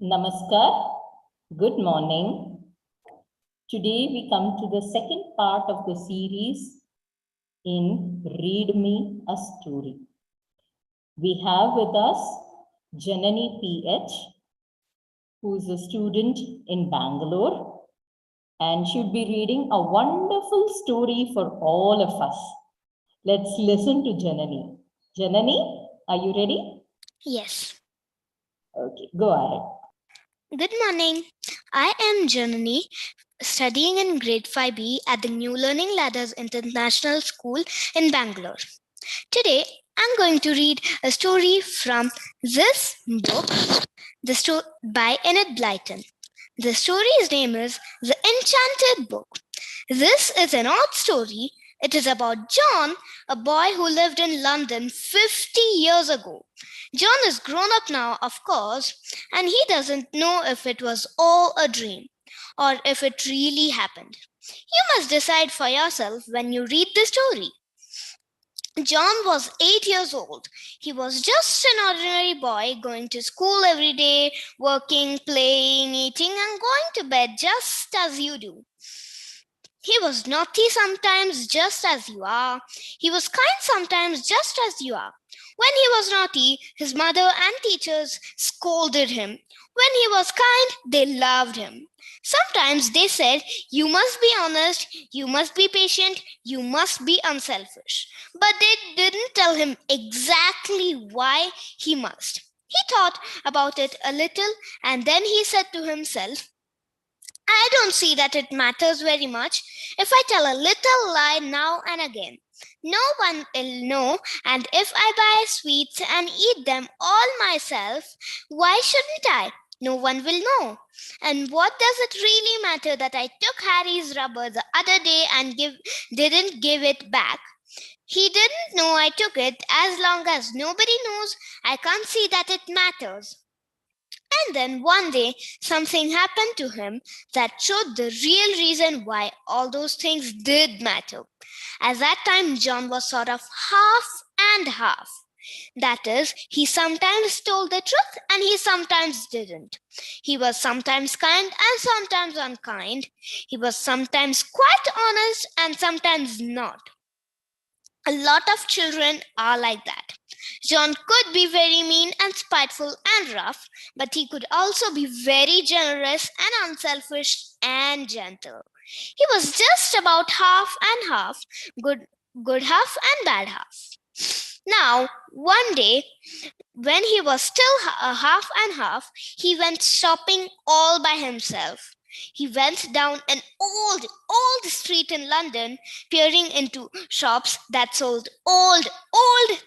Namaskar. Good morning. Today we come to the second part of the series in Read Me a Story. We have with us Janani PH, who is a student in Bangalore, and should be reading a wonderful story for all of us. Let's listen to Janani. Janani, are you ready? Yes. Okay, go ahead. Good morning. I am Janani, studying in grade 5B at the New Learning Ladders International School in Bangalore. Today, I'm going to read a story from this book, by Enid Blyton. The story's name is The Enchanted Book. This is an odd story. It is about John, a boy who lived in London 50 years ago. John is grown up now, of course, and he doesn't know if it was all a dream or if it really happened. You must decide for yourself when you read the story. John was 8 years old. He was just an ordinary boy going to school every day, working, playing, eating, and going to bed just as you do. He was naughty sometimes, just as you are. He was kind sometimes, just as you are. When he was naughty, his mother and teachers scolded him. When he was kind, they loved him. Sometimes they said, "You must be honest, you must be patient, you must be unselfish." But they didn't tell him exactly why he must. He thought about it a little, and then he said to himself, "I don't see that it matters very much if I tell a little lie now and again. No one will know, and if I buy sweets and eat them all myself, why shouldn't I? No one will know. And what does it really matter that I took Harry's rubber the other day and didn't give it back? He didn't know I took it. As long as nobody knows, I can't see that it matters." And then one day, something happened to him that showed the real reason why all those things did matter. At that time, John was sort of half and half. That is, he sometimes told the truth and he sometimes didn't. He was sometimes kind and sometimes unkind. He was sometimes quite honest and sometimes not. A lot of children are like that. John could be very mean and spiteful and rough, but he could also be very generous and unselfish and gentle. He was just about half and half, good half and bad half. Now, one day, when he was still half and half, he went shopping all by himself. He went down an old street in London, peering into shops that sold old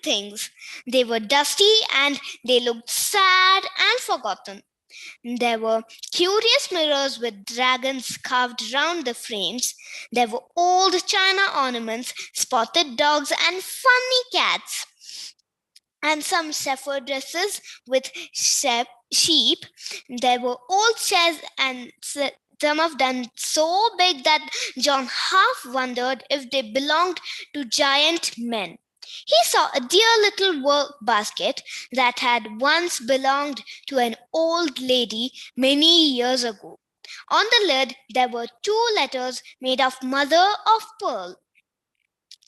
things. They were dusty and they looked sad and forgotten. There were curious mirrors with dragons carved round the frames. There were old china ornaments, spotted dogs, and funny cats. And some shepherd dresses with sheep. There were old chairs, and some of them so big that John half wondered if they belonged to giant men. He saw a dear little work basket that had once belonged to an old lady many years ago. On the lid, there were 2 letters made of mother of pearl,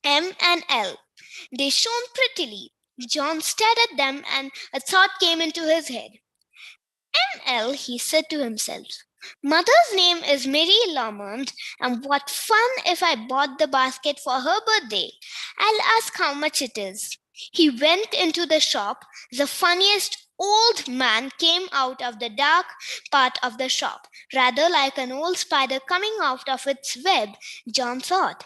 M and L. They shone prettily. John stared at them and a thought came into his head. "M.L.," he said to himself. "Mother's name is Mary Lomond, and what fun if I bought the basket for her birthday. I'll ask how much it is." He went into the shop. The funniest old man came out of the dark part of the shop, rather like an old spider coming out of its web, John thought.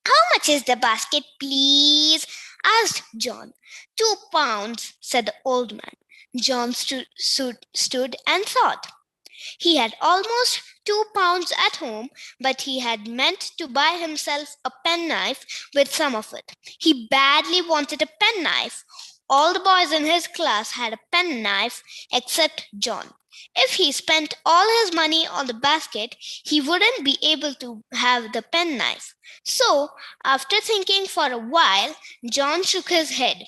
"How much is the basket, please?" asked John. £2, said the old man. John stood and thought. He had almost £2 at home, but he had meant to buy himself a penknife with some of it. He badly wanted a penknife. All the boys in his class had a penknife except John. If he spent all his money on the basket, he wouldn't be able to have the penknife. So, after thinking for a while, John shook his head.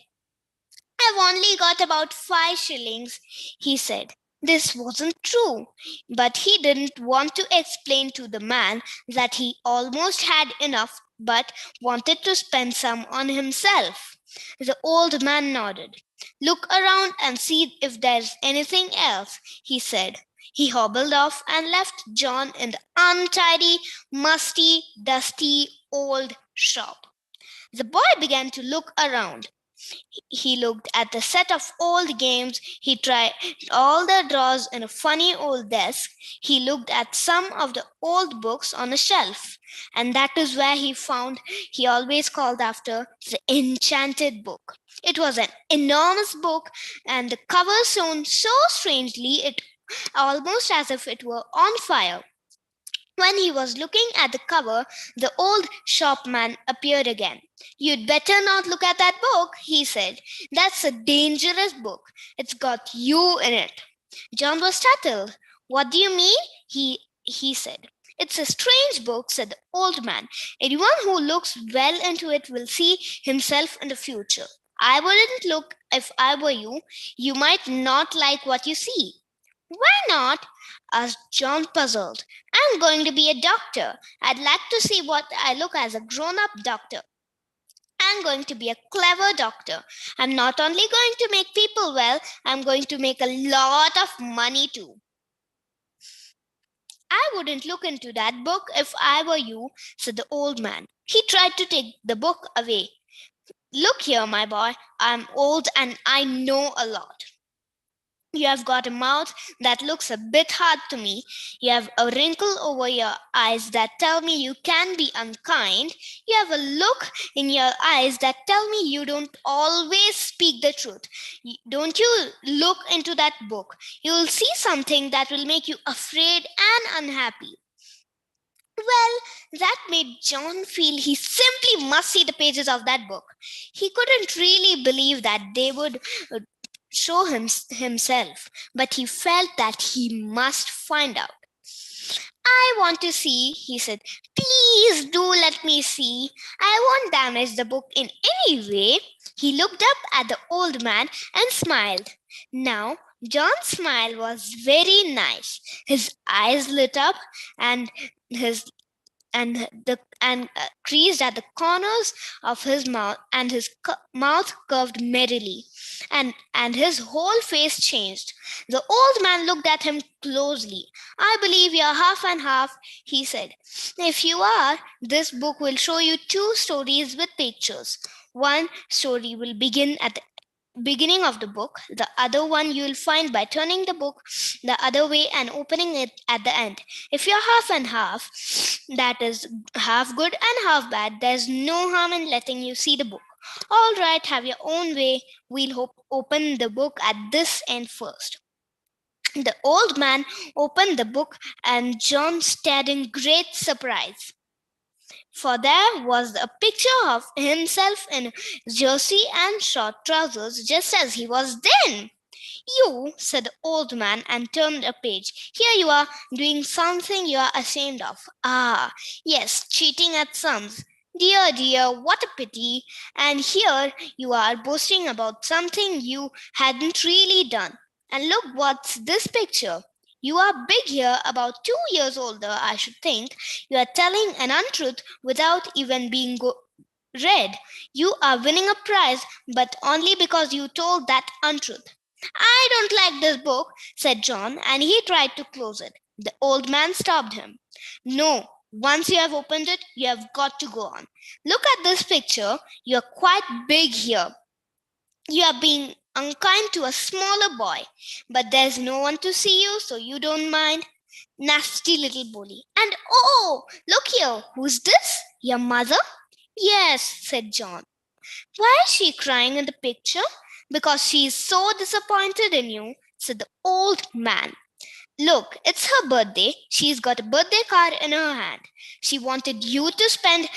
"I've only got about 5 shillings, he said. This wasn't true, but he didn't want to explain to the man that he almost had enough but wanted to spend some on himself. The old man nodded. "Look around and see if there's anything else," he said. He hobbled off and left John in the untidy, musty, dusty old shop. The boy began to look around. He looked at the set of old games. He tried all the drawers in a funny old desk. He looked at some of the old books on a shelf. And that is where he always called after the Enchanted book. It was an enormous book, and the cover shone so strangely, it almost as if it were on fire. When he was looking at the cover, the old shopman appeared again. "You'd better not look at that book," he said. "That's a dangerous book. It's got you in it." John was startled. "What do you mean?" he said. "It's a strange book," said the old man. "Anyone who looks well into it will see himself in the future. I wouldn't look if I were you. You might not like what you see." "Why not?" asked John, puzzled. "I'm going to be a doctor. I'd like to see what I look as a grown-up doctor. I'm going to be a clever doctor. I'm not only going to make people well, I'm going to make a lot of money too." "I wouldn't look into that book if I were you," said the old man. He tried to take the book away. "Look here, my boy. I'm old and I know a lot. You have got a mouth that looks a bit hard to me. You have a wrinkle over your eyes that tell me you can be unkind. You have a look in your eyes that tell me you don't always speak the truth. Don't you look into that book. You will see something that will make you afraid and unhappy." Well, that made John feel he simply must see the pages of that book. He couldn't really believe that they would show himself, but he felt that he must find out. "I want to see," he said. "Please do let me see. I won't damage the book in any way." He looked up at the old man and smiled. Now, John's smile was very nice. His eyes lit up and his creased at the corners of his mouth, and his mouth curved merrily, and his whole face changed. The old man looked at him closely. "I believe you're half and half," he said. "If you are, this book will show you two stories with pictures. One story will begin at the beginning of the book. The other one you'll find by turning the book the other way and opening it at the end. If you're half and half, that is half good and half bad, there's no harm in letting you see the book. All right, have your own way. We'll open the book at this end first." The old man opened the book, and John stared in great surprise. For there was a picture of himself in jersey and short trousers, just as he was then. "You," said the old man, and turned a page. "Here you are, doing something you are ashamed of. Ah, yes, cheating at sums. Dear, dear, what a pity. And here you are boasting about something you hadn't really done. And look, what's this picture? You are big here, about 2 years older, I should think. You are telling an untruth without even being read. You are winning a prize, but only because you told that untruth." "I don't like this book," said John, and he tried to close it. The old man stopped him. "No, once you have opened it, you have got to go on. Look at this picture. You are quite big here. You are being unkind to a smaller boy, but there's no one to see you, so you don't mind. Nasty little bully. And oh, look here, who's this? Your mother?" "Yes," said John. "Why is she crying in the picture?" "Because she is so disappointed in you," said the old man. "Look, it's her birthday. She's got a birthday card in her hand. She wanted you to spend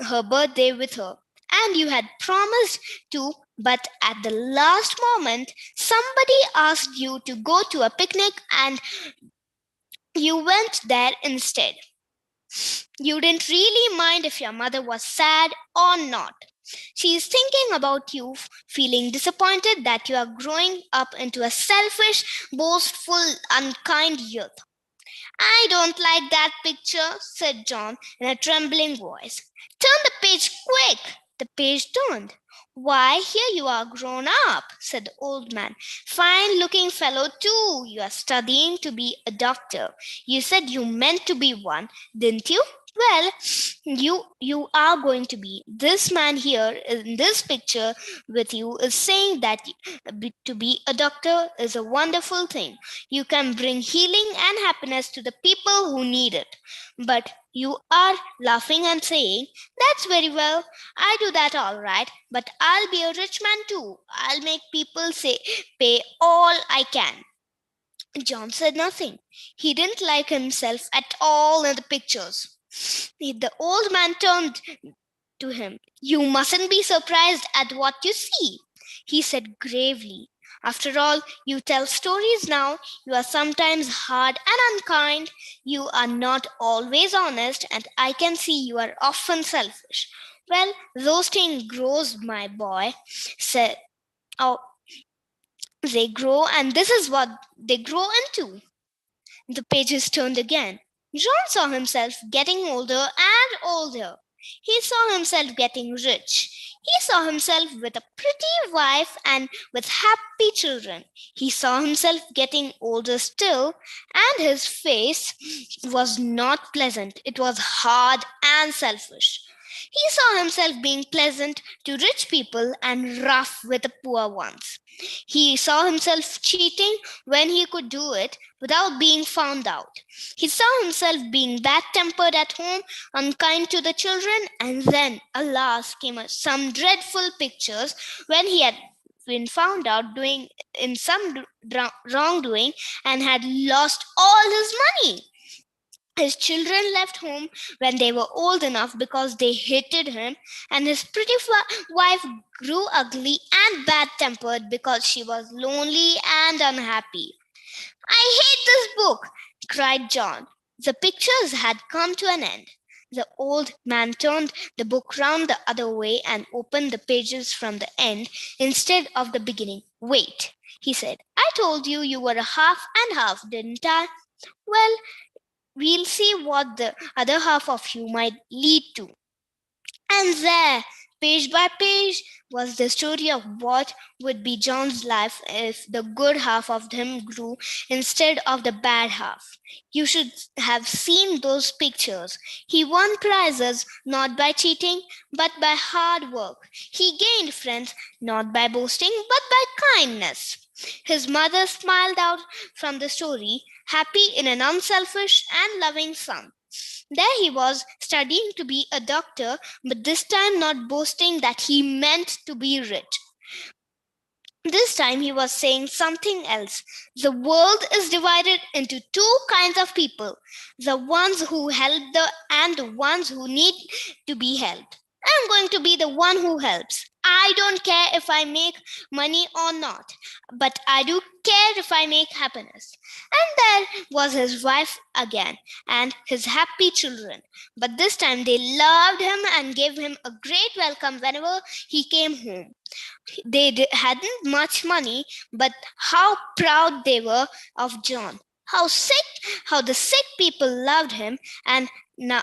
her birthday with her, and you had promised to, but at the last moment, somebody asked you to go to a picnic and you went there instead. You didn't really mind if your mother was sad or not. She is thinking about you, feeling disappointed that you are growing up into a selfish, boastful, unkind youth. I don't like that picture, said John in a trembling voice. Turn the page quick! The page turned. Why, here you are grown up, said the old man. Fine looking fellow, too. You are studying to be a doctor. You said you meant to be one, didn't you? Well, you are going to be. This man here in this picture with you is saying that to be a doctor is a wonderful thing. You can bring healing and happiness to the people who need it. But you are laughing and saying, that's very well. I do that all right, but I'll be a rich man too. I'll make people say pay all I can. John said nothing. He didn't like himself at all in the pictures. The old man turned to him. You mustn't be surprised at what you see, he said gravely. After all, you tell stories now. You are sometimes hard and unkind. You are not always honest, and I can see you are often selfish. Well, those things grows, my boy, said. Oh, they grow, and this is what they grow into. The pages turned again. John saw himself getting older and older. He saw himself getting rich. He saw himself with a pretty wife and with happy children. He saw himself getting older still, and his face was not pleasant. It was hard and selfish. He saw himself being pleasant to rich people and rough with the poor ones. He saw himself cheating when he could do it without being found out. He saw himself being bad tempered at home, unkind to the children, and then, alas, came some dreadful pictures when he had been found out doing in some wrongdoing and had lost all his money. His children left home when they were old enough because they hated him, and his pretty wife grew ugly and bad tempered because she was lonely and unhappy. I hate this book, cried John. The pictures had come to an end. The old man turned the book round the other way and opened the pages from the end instead of the beginning. Wait, he said. I told you you were a half and half, didn't I? Well, we'll see what the other half of you might lead to. And there, page by page, was the story of what would be John's life if the good half of him grew instead of the bad half. You should have seen those pictures. He won prizes not by cheating, but by hard work. He gained friends not by boasting, but by kindness. His mother smiled out from the story, happy in an unselfish and loving son. There he was, studying to be a doctor, but this time not boasting that he meant to be rich. This time he was saying something else. The world is divided into two kinds of people, the ones who help and the ones who need to be helped. I'm going to be the one who helps. I don't care if I make money or not, but I do care if I make happiness. And there was his wife again and his happy children. But this time they loved him and gave him a great welcome whenever he came home. They hadn't much money, but how proud they were of John. How the sick people loved him, and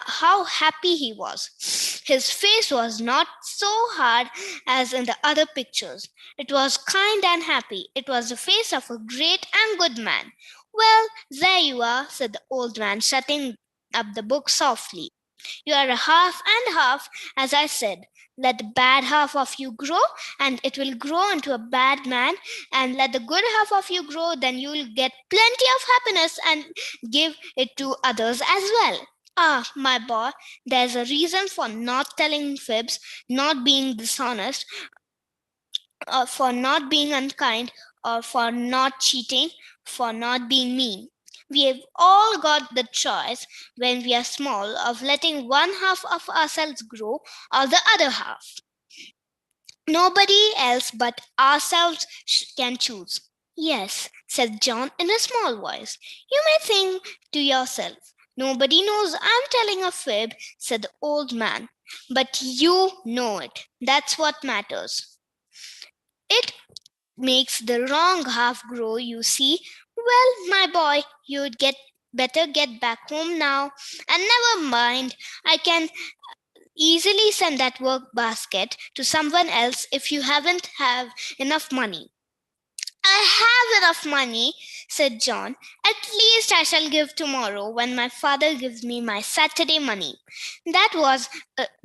how happy he was. His face was not so hard as in the other pictures. It was kind and happy. It was the face of a great and good man. Well, there you are, said the old man, shutting up the book softly. You are a half and half, as I said. Let the bad half of you grow, and it will grow into a bad man. And let the good half of you grow, then you will get plenty of happiness and give it to others as well. Ah, my boy, there's a reason for not telling fibs, not being dishonest, or for not being unkind, or for not cheating, for not being mean. We have all got the choice when we are small of letting one half of ourselves grow or the other half. Nobody else but ourselves can choose. Yes, said John in a small voice. You may think to yourself, Nobody knows I'm telling a fib, said the old man. But you know it. That's what matters. It makes the wrong half grow, you see. Well, my boy, you'd better get back home now. And never mind, I can easily send that work basket to someone else if you haven't have enough money. I have enough money, said John. At least I shall give tomorrow when my father gives me my Saturday money. That was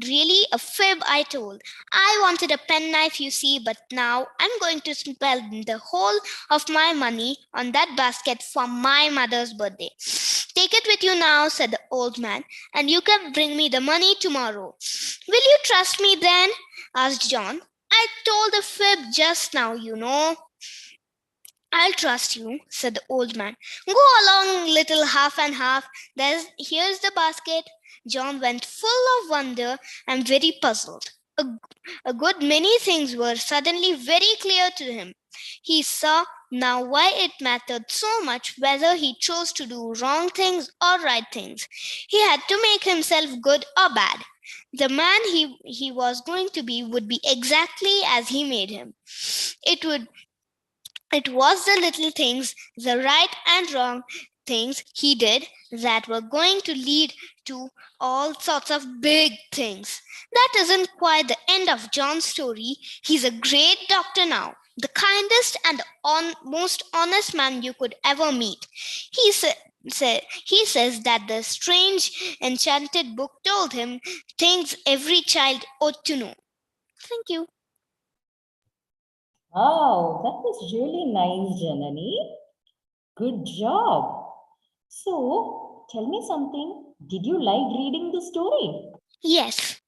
really a fib I told. I wanted a penknife, you see, but now I'm going to spend the whole of my money on that basket for my mother's birthday. Take it with you now, said the old man, and you can bring me the money tomorrow. Will you trust me then? Asked John. I told a fib just now, you know. I'll trust you, said the old man. Go along, little half and half. Here's the basket. John went full of wonder and very puzzled. A good many things were suddenly very clear to him. He saw now why it mattered so much whether he chose to do wrong things or right things. He had to make himself good or bad. The man he was going to be would be exactly as he made him. It was the little things, the right and wrong things he did that were going to lead to all sorts of big things. That isn't quite the end of John's story. He's a great doctor now, the kindest and most honest man you could ever meet. He says that the strange enchanted book told him things every child ought to know. Thank you. Oh, that was really nice, Janani. Good job. So, tell me something. Did you like reading the story? Yes.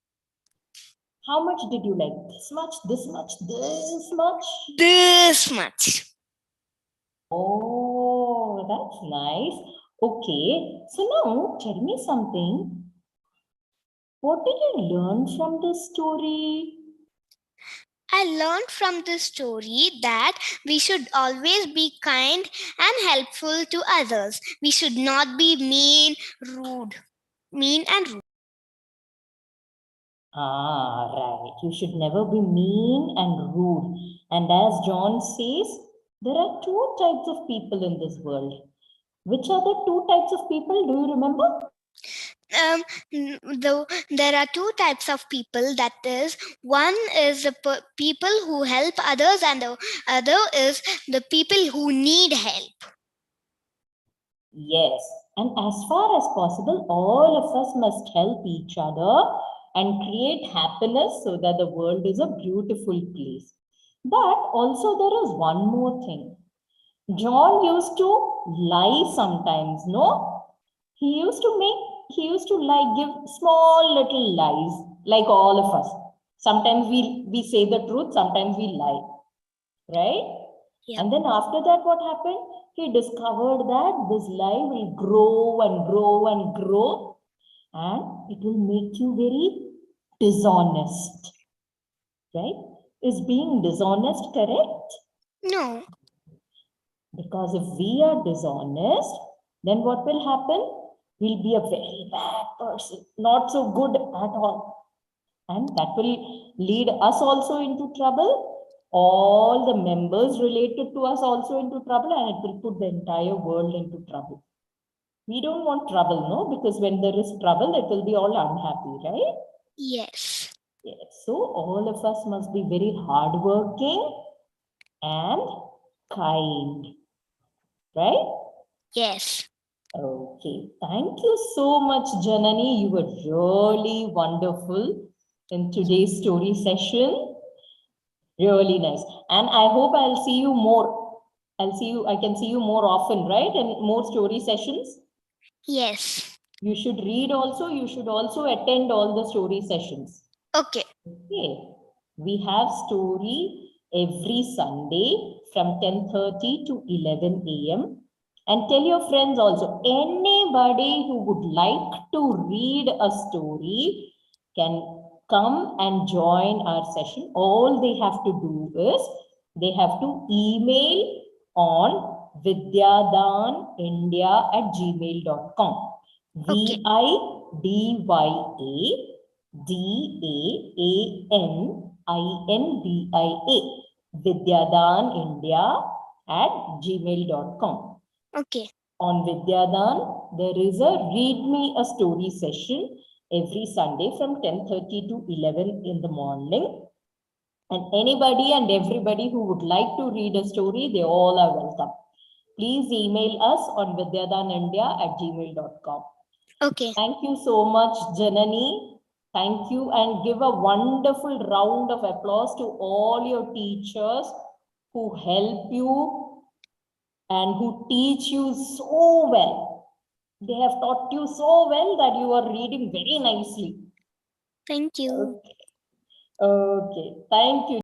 How much did you like? This much, this much, this much? This much. Oh, that's nice. Okay, so now tell me something. What did you learn from this story? I learned from this story that we should always be kind and helpful to others. We should not be mean and rude. Ah, right. You should never be mean and rude. And as John says, there are two types of people in this world. Which are the two types of people? Do you remember? There are two types of people. That is, one is the people who help others, and the other is the people who need help. Yes. And as far as possible, all of us must help each other and create happiness so that the world is a beautiful place. But also there is one more thing. John used to lie sometimes, no? He used to like give small little lies, like all of us. Sometimes we say the truth, sometimes we lie, right? Yeah. And then after that, what happened? He discovered that this lie will grow and grow and grow, and it will make you very dishonest, right? Is being dishonest correct? No. Because if we are dishonest, then what will happen? We'll be a very bad person, not so good at all. And that will lead us also into trouble. All the members related to us also into trouble, and it will put the entire world into trouble. We don't want trouble, no? Because when there is trouble, it will be all unhappy, right? Yes. Yes. So all of us must be very hardworking and kind, right? Yes. Okay. Thank you so much, Janani. You were really wonderful in today's story session. Really nice. And I hope I'll see you more. I can see you more often, right? And more story sessions. Yes. You should read also. You should also attend all the story sessions. Okay. Okay. We have story every Sunday from 10:30 to 11 a.m. And tell your friends also, anybody who would like to read a story can come and join our session. All they have to do is they have to email on vidyadanindia@gmail.com. Okay. vidyadanindia vidyadanindia@gmail.com. Okay. On Vidyadan, there is a Read Me a Story session every Sunday from 10:30 to 11 in the morning. And anybody and everybody who would like to read a story, they all are welcome. Please email us on vidyadanindia@gmail.com. Okay. Thank you so much, Janani. Thank you, and give a wonderful round of applause to all your teachers who help you and who teach you so well. They have taught you so well that you are reading very nicely. Thank you. Okay. Okay. Thank you.